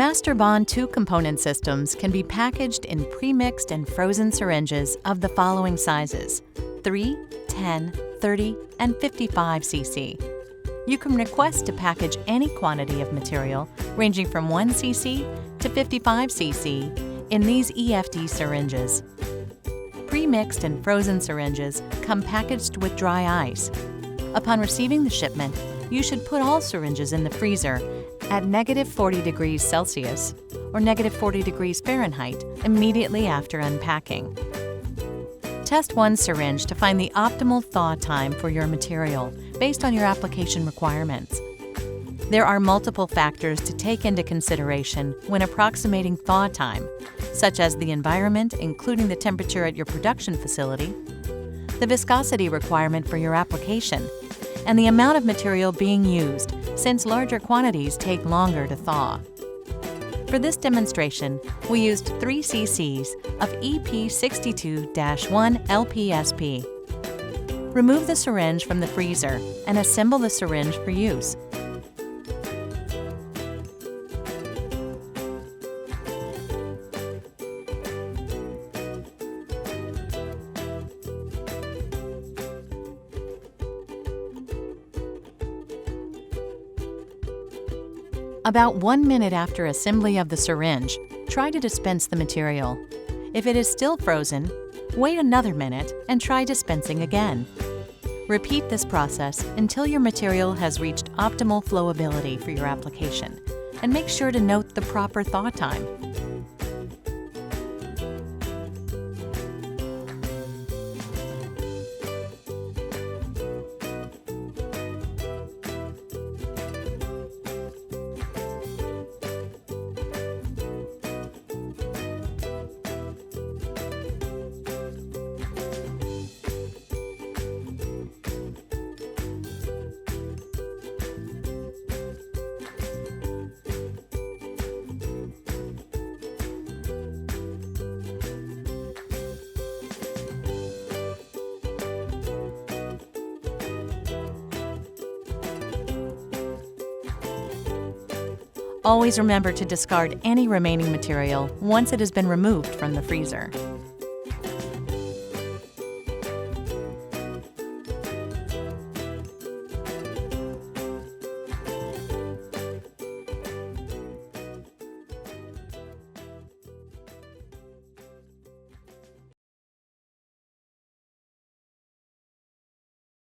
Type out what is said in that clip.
Master Bond 2-component systems can be packaged in pre-mixed and frozen syringes of the following sizes: 3, 10, 30, and 55 cc. You can request to package any quantity of material ranging from 1 cc to 55 cc in these EFD syringes. Pre-mixed and frozen syringes come packaged with dry ice. Upon receiving the shipment, you should put all syringes in the freezer at -40 degrees Celsius or -40 degrees Fahrenheit immediately after unpacking. Test one syringe to find the optimal thaw time for your material based on your application requirements. There are multiple factors to take into consideration when approximating thaw time, such as the environment, including the temperature at your production facility, the viscosity requirement for your application, and the amount of material being used, since larger quantities take longer to thaw. For this demonstration, we used 3 cc's of EP62-1 LPSP. Remove the syringe from the freezer and assemble the syringe for use. About 1 minute after assembly of the syringe, try to dispense the material. If it is still frozen, wait another minute and try dispensing again. Repeat this process until your material has reached optimal flowability for your application, and make sure to note the proper thaw time. Always remember to discard any remaining material once it has been removed from the freezer.